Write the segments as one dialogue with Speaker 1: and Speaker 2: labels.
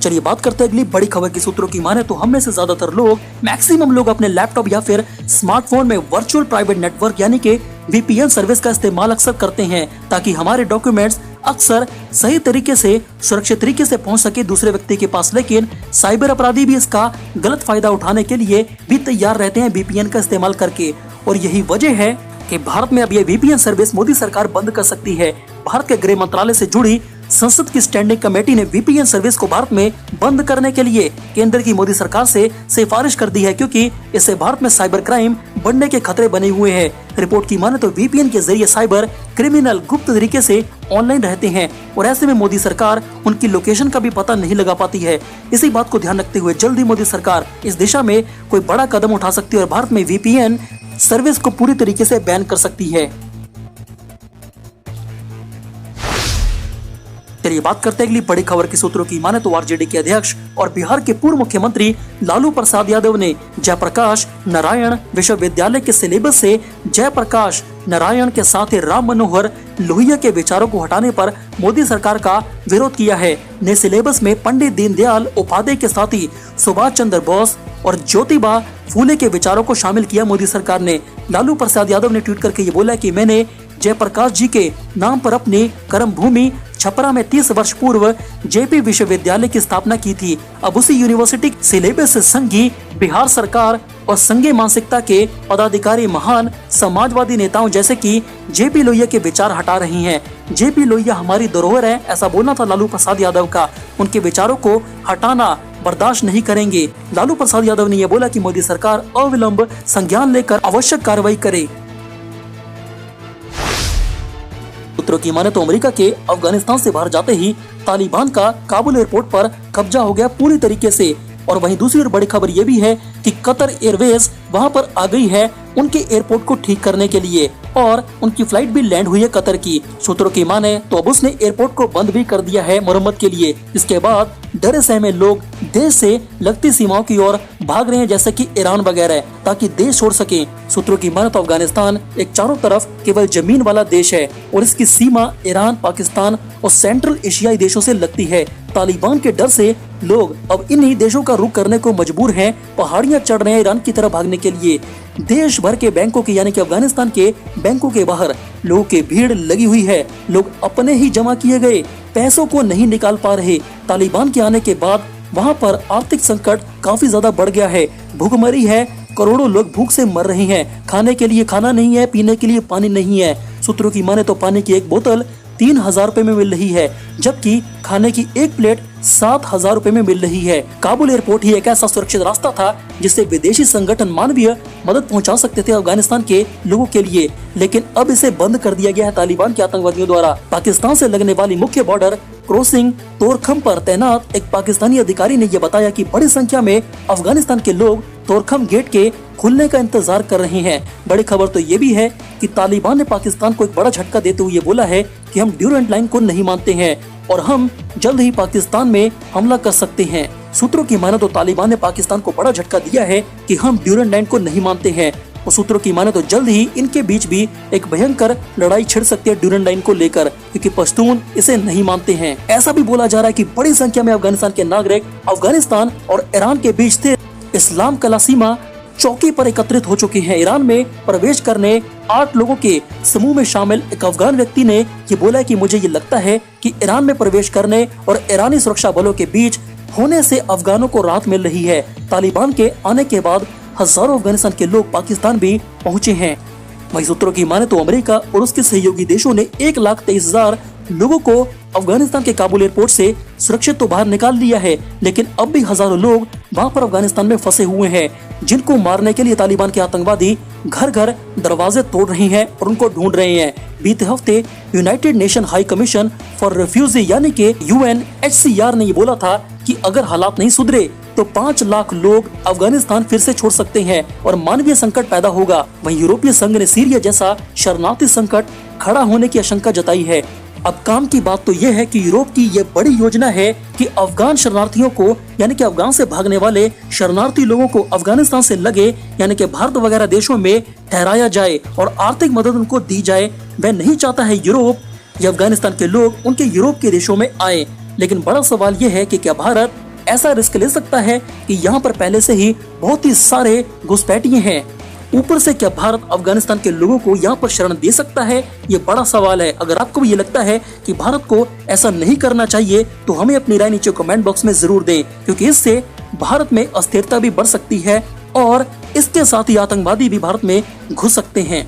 Speaker 1: चलिए बात करते हैं अगली बड़ी खबर की। सूत्रों की माने तो हम में से ज्यादातर लोग, मैक्सिमम लोग अपने लैपटॉप या फिर स्मार्टफोन में वर्चुअल प्राइवेट नेटवर्क यानी कि VPN सर्विस का इस्तेमाल अक्सर करते हैं ताकि हमारे डॉक्यूमेंट्स अक्सर सही तरीके से, सुरक्षित तरीके से पहुंच सके दूसरे व्यक्ति के पास। लेकिन साइबर अपराधी भी इसका गलत फायदा उठाने के लिए भी तैयार रहते हैं VPN का इस्तेमाल करके। और यही वजह है कि भारत में अब ये VPN सर्विस मोदी सरकार बंद कर सकती है। भारत के गृह मंत्रालय से जुड़ी संसद की स्टैंडिंग कमेटी ने VPN सर्विस को भारत में बंद करने के लिए केंद्र की मोदी सरकार से सिफारिश कर दी है, क्योंकि इससे भारत में साइबर क्राइम बढ़ने के खतरे बने हुए हैं। रिपोर्ट की माने तो VPN के जरिए साइबर क्रिमिनल गुप्त तरीके से ऑनलाइन रहते हैं और ऐसे में मोदी सरकार उनकी लोकेशन का भी पता नहीं लगा पाती है। इसी बात को ध्यान रखते हुए जल्द ही मोदी सरकार इस दिशा में कोई बड़ा कदम उठा सकती है और भारत में VPN सर्विस को पूरी तरीके से बैन कर सकती है। चलिए बात करते हैं अगली बड़ी खबर की। सूत्रों की माने तो आरजेडी के अध्यक्ष और बिहार के पूर्व मुख्यमंत्री लालू प्रसाद यादव ने जयप्रकाश नारायण विश्वविद्यालय के सिलेबस से जयप्रकाश नारायण के साथ ही राम मनोहर लोहिया के विचारों को हटाने पर मोदी सरकार का विरोध किया है। नए सिलेबस में पंडित दीनदयाल उपाध्याय के साथ ही सुभाष चंद्र बोस और ज्योतिबा फूले के विचारों को शामिल किया मोदी सरकार ने। लालू प्रसाद यादव ने ट्वीट करके ये बोला कि मैंने जयप्रकाश जी के नाम पर अपनी कर्म भूमि छपरा में 30 वर्ष पूर्व JP विश्वविद्यालय की स्थापना की थी। अब उसी यूनिवर्सिटी सिलेबस से संघी बिहार सरकार और संघीय मानसिकता के पदाधिकारी महान समाजवादी नेताओं जैसे कि JP लोहिया के विचार हटा रही हैं। JP लोहिया हमारी धरोहर है, ऐसा बोलना था लालू प्रसाद यादव का। उनके विचारों को हटाना बर्दाश्त नहीं करेंगे। लालू प्रसाद यादव ने यह बोला कि मोदी सरकार अविलंब संज्ञान लेकर आवश्यक कार्रवाई करे। सूत्रों की माने तो अमेरिका के अफगानिस्तान से बाहर जाते ही तालिबान का काबुल एयरपोर्ट पर कब्जा हो गया पूरी तरीके से। और वहीं दूसरी बड़ी खबर ये भी है कि कतर एयरवेज वहां पर आ गई है उनके एयरपोर्ट को ठीक करने के लिए और उनकी फ्लाइट भी लैंड हुई है कतर की। सूत्रों की माने तो अब उसने एयरपोर्ट को बंद भी कर दिया है मरम्मत के लिए। इसके बाद डरे सहमे लोग देश से लगती सीमाओं की ओर भाग रहे हैं, जैसे कि ईरान वगैरह, ताकि देश छोड़ सके। सूत्रों की माने तो अफगानिस्तान एक चारों तरफ केवल जमीन वाला देश है और इसकी सीमा ईरान, पाकिस्तान और सेंट्रल एशियाई देशों से लगती है। तालिबान के डर से लोग अब इन्हीं देशों का रुख करने को मजबूर हैं, पहाड़ियां चढ़ रहे हैं ईरान की तरफ भागने के लिए। देश भर के बैंकों के यानी कि अफगानिस्तान के बैंकों के बाहर लोगों की भीड़ लगी हुई है। लोग अपने ही जमा किए गए पैसों को नहीं निकाल पा रहे। तालिबान के आने के बाद वहां पर आर्थिक संकट काफी ज्यादा बढ़ गया है। भूखमरी है, करोड़ों लोग भूख से मर रहे हैं। खाने के लिए खाना नहीं है, पीने के लिए पानी नहीं है। सूत्रों की माने तो पानी की एक बोतल 3000 रुपए में मिल रही है, जबकि खाने की एक प्लेट 7000 रुपए में मिल रही है। काबुल एयरपोर्ट ही एक ऐसा सुरक्षित रास्ता था जिससे विदेशी संगठन मानवीय मदद पहुंचा सकते थे अफगानिस्तान के लोगों के लिए, लेकिन अब इसे बंद कर दिया गया है तालिबान के आतंकवादियों द्वारा। पाकिस्तान से लगने वाली मुख्य बॉर्डर क्रॉसिंग तोरखम पर तैनात एक पाकिस्तानी अधिकारी ने यह बताया कि बड़ी संख्या में अफगानिस्तान के लोग तोरखम गेट के खुलने का इंतजार कर रहे हैं। बड़ी खबर तो ये भी है कि तालिबान ने पाकिस्तान को एक बड़ा झटका देते हुए बोला है कि हम ड्यूरेंट लाइन को नहीं मानते हैं और हम जल्द ही पाकिस्तान में हमला कर सकते हैं। सूत्रों की माने तो तालिबान ने पाकिस्तान को बड़ा झटका दिया है कि हम ड्यूरेंट लाइन को नहीं मानते हैं और सूत्रों की माने तो जल्द ही इनके बीच भी एक भयंकर लड़ाई छिड़ सकती है ड्यूरेंट लाइन को लेकर, क्योंकि पश्तून इसे नहीं मानते हैं। ऐसा भी बोला जा रहा है कि बड़ी संख्या में अफगानिस्तान के नागरिक अफगानिस्तान और ईरान के बीच स्थित इस्लाम कला सीमा चौकी पर एकत्रित हो चुके हैं। ईरान में प्रवेश करने 8 लोगों के समूह में शामिल एक अफगान व्यक्ति ने ये बोला कि मुझे ये लगता है कि ईरान में प्रवेश करने और ईरानी सुरक्षा बलों के बीच होने से अफगानों को राहत मिल रही है। तालिबान के आने के बाद हजारों अफगानिस्तान के लोग पाकिस्तान भी पहुंचे हैं। वही सूत्रों की माने तो अमेरिका और उसके सहयोगी देशों ने 1,23,000 लोगों को अफगानिस्तान के काबुल एयरपोर्ट से सुरक्षित तो बाहर निकाल लिया है, लेकिन अब भी हजारों लोग वहां पर अफगानिस्तान में फंसे हुए हैं, जिनको मारने के लिए तालिबान के आतंकवादी घर घर दरवाजे तोड़ रहे हैं और उनको ढूंढ रहे हैं। बीते हफ्ते United nation high commission for refugee यानी कि UNHCR ने ये बोला था कि अगर हालात नहीं सुधरे तो 5 लाख लोग अफगानिस्तान फिर से छोड़ सकते हैं और मानवीय संकट पैदा होगा। वहीं यूरोपीय संघ ने सीरिया जैसा शरणार्थी संकट खड़ा होने की आशंका जताई है। अब काम की बात तो यह है कि यूरोप की यह बड़ी योजना है कि अफगान शरणार्थियों को यानी कि अफगान से भागने वाले शरणार्थी लोगों को अफगानिस्तान से लगे यानी कि भारत वगैरह देशों में ठहराया जाए और आर्थिक मदद उनको दी जाए। वह नहीं चाहता है यूरोप या अफगानिस्तान के लोग उनके यूरोप के देशों में आए, लेकिन बड़ा सवाल यह है कि क्या भारत ऐसा रिस्क ले सकता है कि यहाँ पर पहले से ही बहुत ही सारे घुसपैठिए हैं। ऊपर से क्या भारत अफगानिस्तान के लोगों को यहाँ पर शरण दे सकता है? ये बड़ा सवाल है। अगर आपको भी ये लगता है कि भारत को ऐसा नहीं करना चाहिए तो हमें अपनी राय नीचे कमेंट बॉक्स में जरूर दें, क्योंकि इससे भारत में अस्थिरता भी बढ़ सकती है और इसके साथ ही आतंकवादी भी भारत में घुस सकते हैं।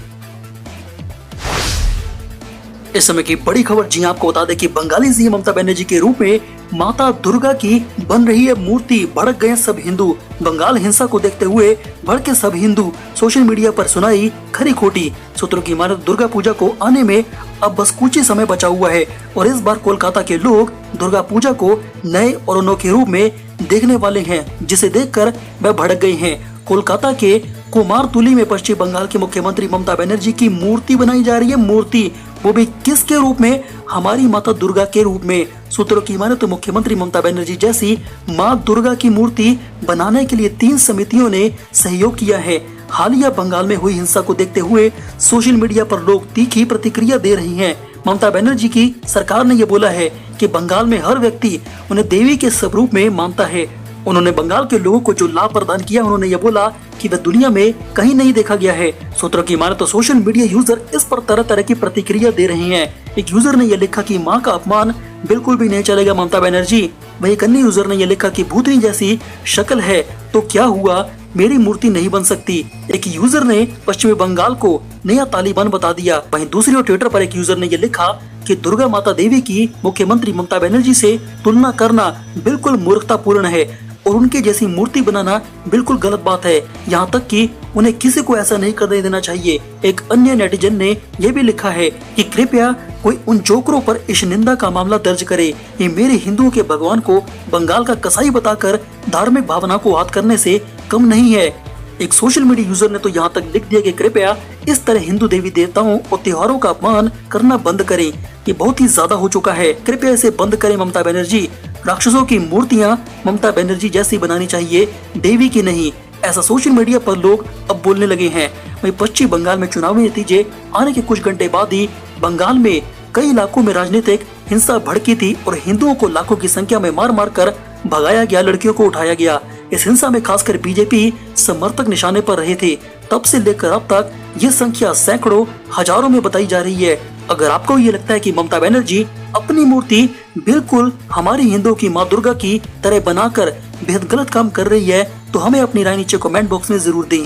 Speaker 1: इस समय की बड़ी खबर, जी आपको बता दें कि बंगाली सीएम ममता बनर्जी के रूप में माता दुर्गा की बन रही है मूर्ति। भड़क गए सब हिंदू। बंगाल हिंसा को देखते हुए भड़के सब हिंदू। सोशल मीडिया पर सुनाई खरी खोटी। सूत्रों की माने दुर्गा पूजा को आने में अब बस कुछ ही समय बचा हुआ है और इस बार कोलकाता के लोग दुर्गा पूजा को नए और अनोखे रूप में देखने वाले हैं, जिसे देखकर वह भड़क गए हैं। कोलकाता के कुमारतुली में पश्चिम बंगाल के मुख्यमंत्री ममता बनर्जी की मूर्ति बनाई जा रही है। मूर्ति वो भी किसके रूप में? हमारी माता दुर्गा के रूप में। सूत्रों की माने तो मुख्यमंत्री ममता बनर्जी जैसी मां दुर्गा की मूर्ति बनाने के लिए 3 समितियों ने सहयोग किया है। हालिया बंगाल में हुई हिंसा को देखते हुए सोशल मीडिया पर लोग तीखी प्रतिक्रिया दे रहे हैं। ममता बनर्जी की सरकार ने यह बोला है कि बंगाल में हर व्यक्ति उन्हें देवी के स्वरूप में मानता है। उन्होंने बंगाल के लोगों को जो लाभ प्रदान किया, उन्होंने ये बोला कि वह दुनिया में कहीं नहीं देखा गया है। सूत्रों की माने तो सोशल मीडिया यूजर इस पर तरह तरह की प्रतिक्रिया दे रहे हैं। एक यूजर ने यह लिखा कि मां का अपमान बिल्कुल भी नहीं चलेगा ममता बनर्जी। वही एक अन्य यूजर ने यह लिखा कि भूतनी जैसी शक्ल है तो क्या हुआ, मेरी मूर्ति नहीं बन सकती। एक यूजर ने पश्चिमी बंगाल को नया तालिबान बता दिया। वहीं दूसरी ओर ट्विटर पर एक यूजर ने यह लिखा कि दुर्गा माता देवी की मुख्यमंत्री ममता बनर्जी से तुलना करना बिल्कुल मूर्खतापूर्ण है और उनके जैसी मूर्ति बनाना बिल्कुल गलत बात है। यहाँ तक कि उन्हें किसी को ऐसा नहीं करने देना चाहिए। एक अन्य नेटिजन ने यह भी लिखा है कि कृपया कोई उन जोकरों पर इस निंदा का मामला दर्ज करे। ये मेरे हिंदुओं के भगवान को बंगाल का कसाई बताकर धार्मिक भावना को आहत करने से कम नहीं है। एक सोशल मीडिया यूजर ने तो यहाँ तक लिख दिया कि कृपया इस तरह हिंदू देवी देवताओं और त्योहारों का अपमान करना बंद करें। ये बहुत ही ज्यादा हो चुका है। कृपया इसे बंद करें ममता बनर्जी। राक्षसों की मूर्तियां ममता बनर्जी जैसी बनानी चाहिए, देवी की नहीं। ऐसा सोशल मीडिया पर लोग अब बोलने लगे हैं। वहीं पश्चिम बंगाल में चुनावी नतीजे आने के कुछ घंटे बाद ही बंगाल में कई इलाकों में राजनीतिक हिंसा भड़की थी और हिंदुओं को लाखों की संख्या में मार मार कर भगाया गया, लड़कियों को उठाया गया। इस हिंसा में खासकर बीजेपी समर्थक निशाने पर रहे थे। तब से लेकर अब तक ये संख्या सैकड़ों हजारों में बताई जा रही है। अगर आपको ये लगता है कि ममता बनर्जी अपनी मूर्ति बिल्कुल हमारी हिंदुओं की माँ दुर्गा की तरह बनाकर बेहद गलत काम कर रही है तो हमें अपनी राय नीचे कमेंट बॉक्स में जरूर दें।